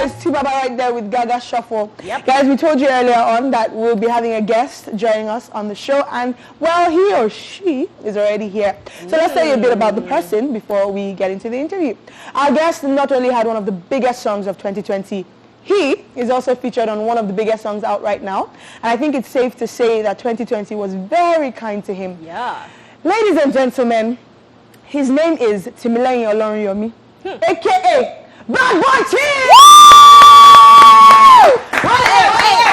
It's T-Baba right there with Gaga Shuffle. Yep. Guys, we told you earlier on that we'll be having a guest joining us on the show, and well, he or she is already here. So let's tell you a bit about the person before we get into the interview. Our guest not only had one of the biggest songs of 2020, he is also featured on one of the biggest songs out right now. And I think it's safe to say that 2020 was very kind to him. Yeah. Ladies and gentlemen, his name is Timileyin Oloriyomi, a.k.a. Bad Boy Timz!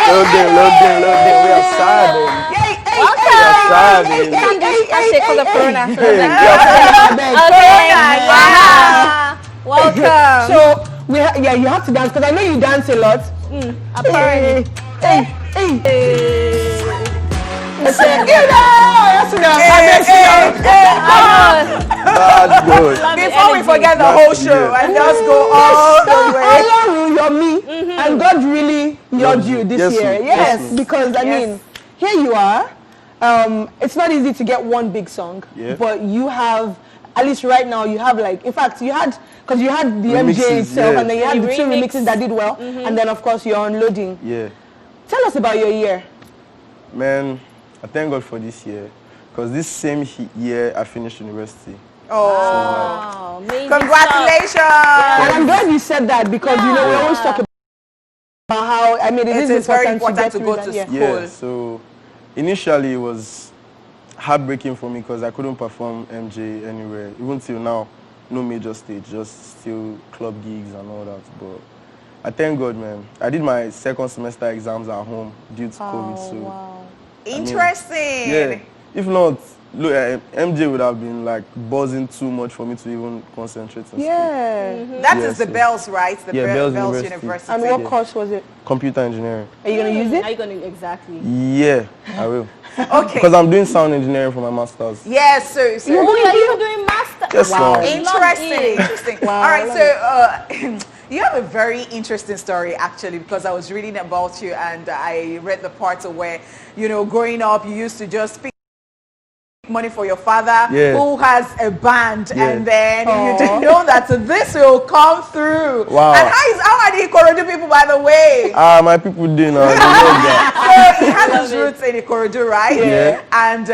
Load them. We are sad. Welcome. So, you have to dance, because I know you dance a lot. Apparently. Before we forget the whole show and just go all the way. And God really loved you this year. Yes, because I mean, here you are. It's not easy to get one big song, but you have, at least right now, you have like, in fact, you had, because you had the remixes, MJ itself, and then you had the two remix. remixes that did well, and then of course you're unloading. Yeah. Tell us about your year. Man, I thank God for this year, because this same year I finished university. Wow, amazing. Congratulations. And I'm glad you said that, because you know we always talk about how, I mean, it is very important important to go to that, school. Yeah, so initially it was heartbreaking for me because I couldn't perform MJ anywhere. Even till now, no major stage, just still club gigs and all that. But I thank God, man. I did my second semester exams at home due to COVID. So wow. Interesting. yeah, if not, look, MJ would have been like buzzing too much for me to even concentrate on school. That is the Bells, right? The Bells Bells University. University. And what course was it? Computer engineering. Are you going to use it? Are you going to, exactly. Yeah, I will. Okay. Because I'm doing sound engineering for my master's. Yes, so You're doing master. Yes, wow. Interesting. Wow, All right, so you have a very interesting story actually, because I was reading about you and I read the parts of where, you know, growing up you used to just pick money for your father who has a band, and then you didn't know that this will come through. Wow. And how are the Ikorodu people, by the way? My people do know. They know that. So he has his roots in Ikorodu, right? Yeah. And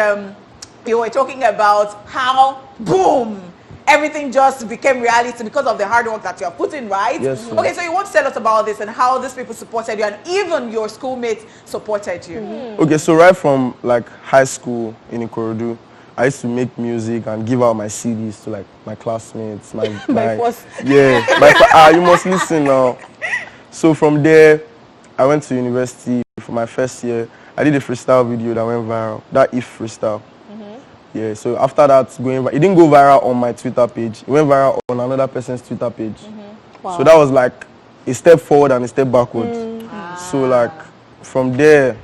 you were talking about how, boom, everything just became reality because of the hard work that you have put in, right? Yes, sir. Okay, so you want to tell us about this and how these people supported you and even your schoolmates supported you. Okay, so right from like high school in Ikorodu, I used to make music and give out my CDs to like my classmates, you must listen now. So from there, I went to university for my first year. I did a freestyle video that went viral, that If freestyle. Yeah, so after that, it didn't go viral on my Twitter page. It went viral on another person's Twitter page. Wow. So that was like a step forward and a step backwards. So like from there,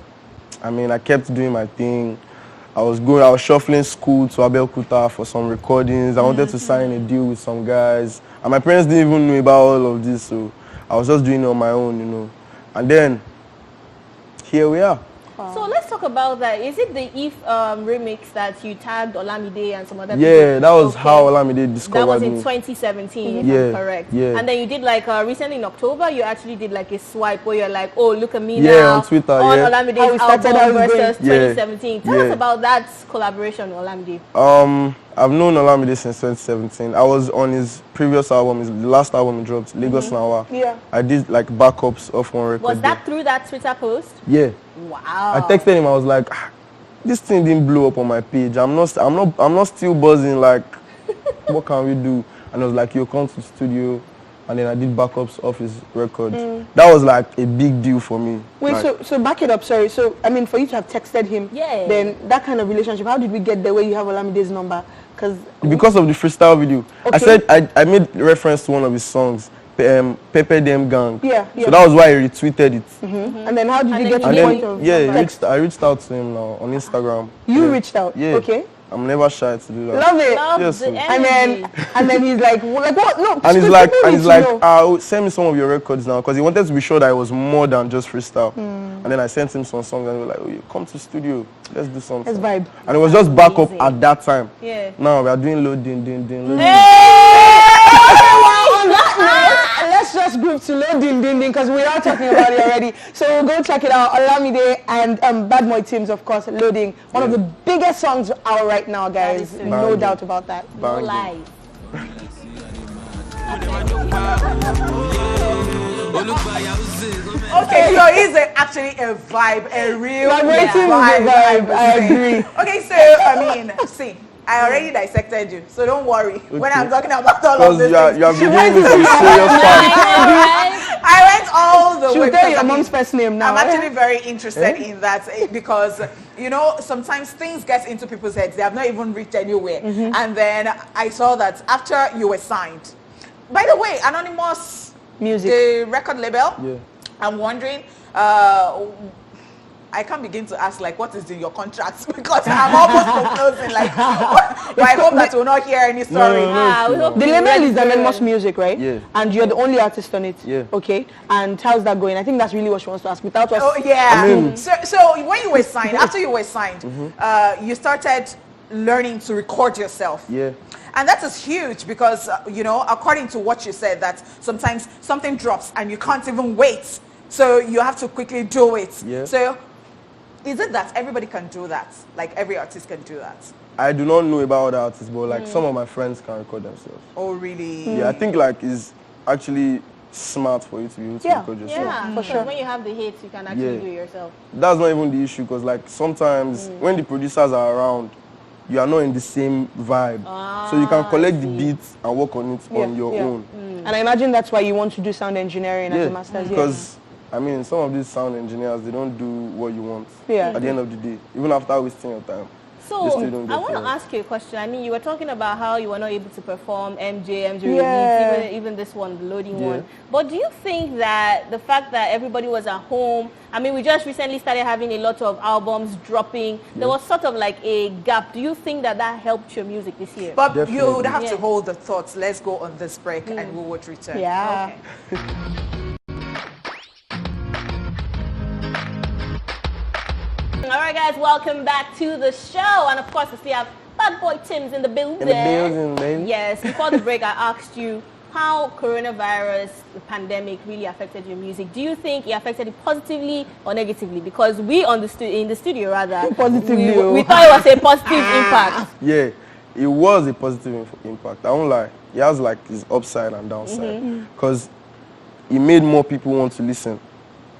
I mean, I kept doing my thing. I was shuffling school to Abeokuta for some recordings. I wanted to sign a deal with some guys. And my parents didn't even know about all of this, so I was just doing it on my own, you know. And then, here we are. So let's talk about that. Is it the If remix that you tagged Olamide and some other people? Yeah, that was how Olamide discovered me. That was in 2017, if I'm correct. Yeah. And then you did like, recently in October, you actually did like a swipe where you're like, oh, look at me now. Yeah, on Twitter, on Olamide's album versus 2017. Tell us about that collaboration with Olamide. I've known Olamide since 2017. I was on his previous album, the last album he dropped, Lagos Nawa. Yeah. I did like backups of one record. Was that through that Twitter post? Yeah. Wow. I texted him. I was like, this thing didn't blow up on my page. I'm not still buzzing. Like, what can we do? And I was like, yo, come to the studio. And then I did backups of his record. That was like a big deal for me. Wait, like, so back it up, sorry. So, I mean, for you to have texted him, then that kind of relationship, how did we get there where you have Olamide's number? Because of the freestyle video. Okay. I said, I made reference to one of his songs, Pepe Dem Gang. Yeah. So that was why I retweeted it. And then how did you get to the point of text? I reached out to him now on Instagram. You reached out? Yeah. Okay. I'm never shy to do that. Love it. Love the energy. And then he's like what? No. And he's like, send me some of your records now, because he wanted to be sure that it was more than just freestyle. And then I sent him some songs and we were like, oh, you come to the studio, let's do something. Let's vibe. And it was just backup at that time. Yeah. Now we are doing loading. Okay, well, on that note, let's just go move to Loading Ding Ding because we are talking about it already. So we'll go check it out. Olamide and Bad Boy Timz, of course, Loading. One of the biggest songs out right now, guys. No doubt about that. No lies. Okay, so it's actually a vibe, a real vibe. I agree. Okay, so I mean, see, I already dissected you, so don't worry when I'm talking about all of this. Because you have been giving me some serious facts. I went all the way. Should tell your mom's first name now. I'm actually very interested in that because, you know, sometimes things get into people's heads. They have not even reached anywhere. And then I saw that after you were signed. By the way, Anonymous Music, the record label. Yeah. I'm wondering, I can't begin to ask, like, what is in your contracts? Because I'm almost closing, like, but I hope that we'll not hear any story. The label is Anonymous Music, right? Yeah. And you're the only artist on it. Yeah. Okay. And how's that going? I think that's really what she wants to ask. Without us. Oh, yeah. I mean, so when you were signed, after you were signed, you started learning to record yourself. Yeah. And that is huge because, you know, according to what you said, that sometimes something drops and you can't even wait. So you have to quickly do it. Yeah. So is it that everybody can do that? Like every artist can do that? I do not know about other artists, but like some of my friends can record themselves. Oh, really? Yeah, I think like it's actually smart for you to be able to record yourself. Yeah, for sure. When you have the hits, you can actually do it yourself. That's not even the issue because like sometimes when the producers are around, you are not in the same vibe. So you can collect the beats and work on it on your own. And I imagine that's why you want to do sound engineering as a master's. Because I mean, some of these sound engineers, they don't do what you want at the end of the day, even after wasting your time. So I want to ask you a question. I mean, you were talking about how you were not able to perform MJ Remix, even this one, the Loading one. But do you think that the fact that everybody was at home, I mean, we just recently started having a lot of albums dropping. There was sort of like a gap. Do you think that that helped your music this year? But you would have to hold the thoughts. Let's go on this break and we would return. Yeah. Okay. All right, guys, welcome back to the show. And of course, we still have Bad Boy Timz in the building. In the building, baby. Yes, before the break, I asked you how coronavirus, the pandemic, really affected your music. Do you think it affected it positively or negatively? Because we in the studio, rather, positively, we thought it was a positive impact. Yeah, it was a positive impact. I won't lie. It has like its upside and downside. Because it made more people want to listen.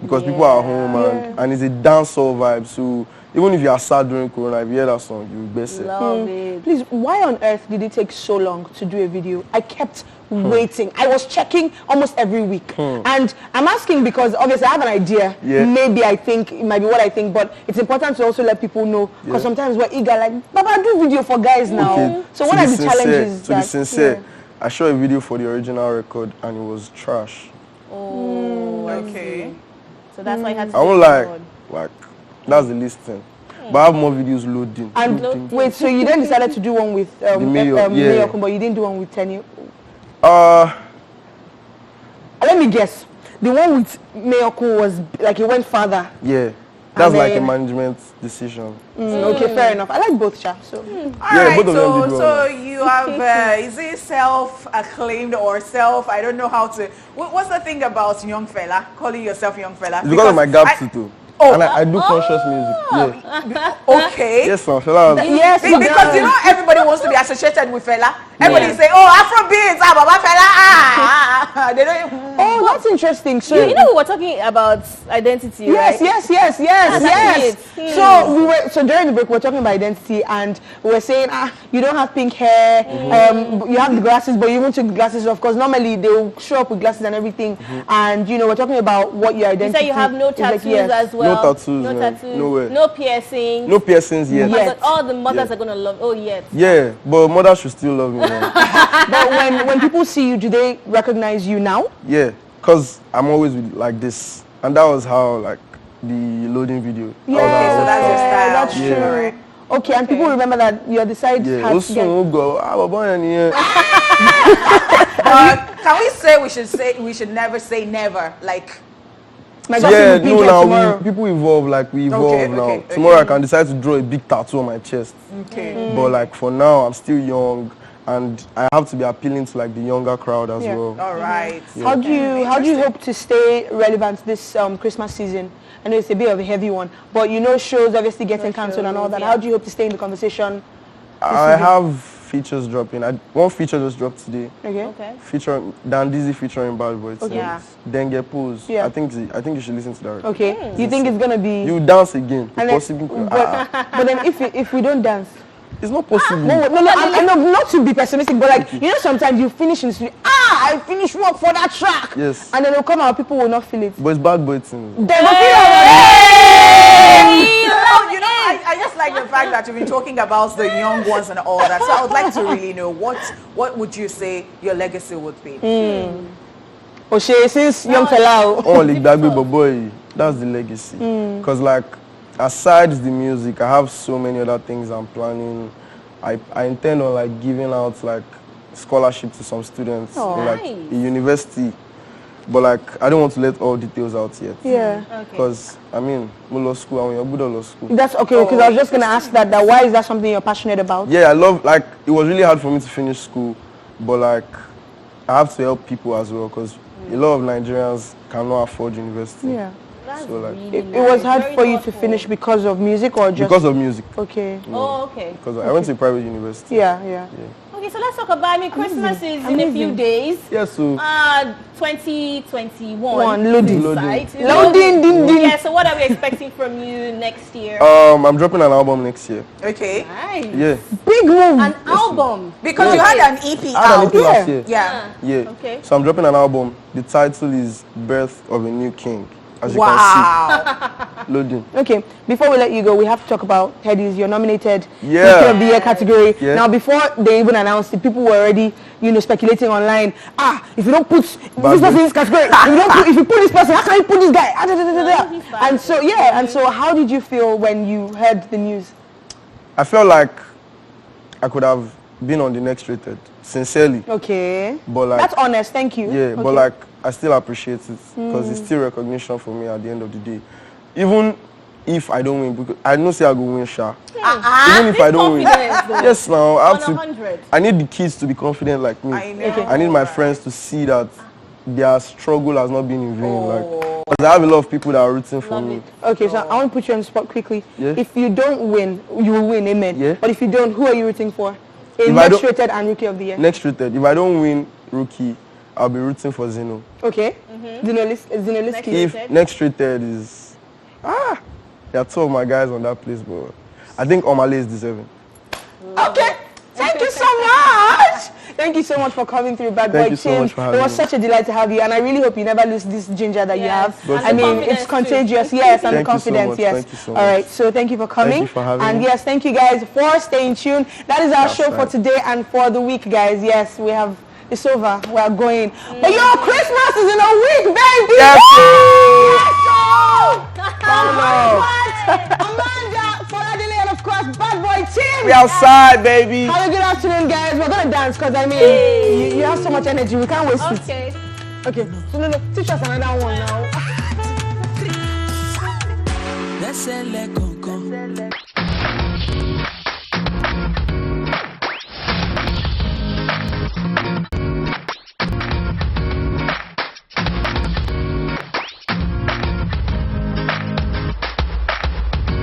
Because people are home and it's a dancehall vibe. So even if you are sad during Corona, if you hear that song, you will best it. Love it. Please, why on earth did it take so long to do a video? I kept waiting. I was checking almost every week. And I'm asking because obviously I have an idea. Maybe I think it might be what I think, but it's important to also let people know because sometimes we're eager, like, Baba, do video for guys now. Okay. So what are the challenges? To be sincere, I shot a video for the original record and it was trash. Oh, okay. So that's why you had to I won't lie, like, that's the least thing. But I have more videos loading. And wait, so you then decided to do one with Mayor, but you didn't do one with Tenny? Let me guess. The one with Mayor was like it went further. Yeah. That's like a management decision. Okay, fair enough. I like both, Cha. So. All right, both of them did well. So you have, is it self-acclaimed or I don't know how to, what's the thing about young fella, calling yourself young fella? It's because of my gap too. And I do conscious music. Yeah. Okay. Yes, ma'am. Fela. Yes, because you know everybody wants to be associated with fella. Everybody say, oh, Afrobeats, Baba fella. They don't even, oh, that's interesting. So you know we were talking about identity, right? Yes. So during the break we were talking about identity and we were saying, you don't have pink hair, you have the glasses, but you even took the glasses off because normally they will show up with glasses and everything. And you know we're talking about what your identity. You say you have no tattoos as well. No tattoos, no man. tattoos, No way. no piercings. No piercings yet. But all the mothers are gonna love. Oh, yes. Yeah, but mothers should still love me, man. But when people see you, do they recognize you now? Yeah, because I'm always like this, and that was how like the loading video. Yeah, so that's your style. That's true. Right. Okay, and people remember that you're the side. Yeah, also go. Can we say we should never say never? Like. Yeah, no, now people evolve, like we evolve now. Tomorrow I can decide to draw a big tattoo on my chest. Okay. But like for now, I'm still young and I have to be appealing to like the younger crowd as well. All right. Yeah. How do you hope to stay relevant this Christmas season? I know it's a bit of a heavy one, but you know shows obviously getting cancelled and all that. How do you hope to stay in the conversation? I have features dropping. One feature just dropped today. Okay. Featuring Dan Dizzy featuring Bad Boy Timz. Yeah. Then get pose. Yeah. I think you should listen to that. Okay. Do you think it's gonna be? You dance again. And then, Possibly. but then if we don't dance. It's not possible. No, I know not to be pessimistic, but like, you know, sometimes you finish in the studio, I finished work for that track. Yes. And then it'll come out, people will not feel it. But it's Bad Boy Timz. Then we'll feel You know, I just like the fact that you've been talking about the young ones and all that. So I would like to really know what would you say your legacy would be? Oshe, since young fella. Oh, like that boy, that's the legacy. Because like, aside the music, I have so many other things I'm planning. I intend on like giving out like scholarship to some students in like a university. But like, I don't want to let all details out yet. Yeah. Because I mean, we law school and we're good at law school. That's okay, because I was just gonna ask that why is that something you're passionate about? Yeah, I love, like, it was really hard for me to finish school, but like, I have to help people as well, because a lot of Nigerians cannot afford university. Yeah. So like, really It was hard Very for you to thoughtful. finish because of music or just because of music. Okay. Oh, okay. Because I went to a private university. Yeah. Okay, so let's talk about, Christmas is in a few days. Yeah, so 2021. Loading. Loading. Yeah, so what are we expecting from you next year? I'm dropping an album next year. Okay. Nice. Yeah. Big move. An album. Because you had an EP I had an out. EP last year. Yeah. Yeah. Okay. So I'm dropping an album. The title is Birth of a New King. As you Wow. can see. Loading. Okay, before we let you go, we have to talk about Headies. You're nominated Yeah. Rookie of the Year category. Yeah. Now, before they even announced it, people were already, speculating online. If you don't put this person in this category, if you put this person, how can you put this guy? And so, how did you feel when you heard the news? I felt like I could have been on the next rated, sincerely. Okay. But like, that's honest. Thank you. Yeah, okay. but like, I still appreciate it because it's still recognition for me at the end of the day. Even if I don't win, because I know say I go win, Sha. Even if I don't win, yes, now I have to. 100. I need the kids to be confident like me. I know. I need my friends to see that their struggle has not been in vain. Like, because I have a lot of people that are rooting for me. Okay, so I want to put you on the spot quickly. Yeah. If you don't win, you will win, amen. Yeah. But if you don't, who are you rooting for? In If I next don't- rated and Rookie of the Year. Next rated. If I don't win rookie, I'll be rooting for Zeno. Okay. Zinolisky. If next rated is there are two of my guys on that place, but I think Olamide is deserving. Okay. Thank you so much. Thank you so much for coming through, Bad Boy Thank you so much Timz. for having It was me. such a delight to have you, and I really hope you never lose this ginger that you have. And I the mean, it's confidence contagious. too. Yes, and the Thank you so confidence. much. Yes. Thank you so All right. much. So thank you for coming. Thank you for having and me. yes, thank you guys for staying tuned. That is our That's show for right. today and for the week, guys. Yes, we have. It's over. We are going. But your Christmas is in a week, baby. Yes, Amanda, Foladele, and of course, Bad Boy Timz. We outside, baby. Have a good afternoon, guys. We're gonna dance because I mean, you have so much energy. We can't waste it. Okay. Okay. So no, teach us another one now. Let's let go.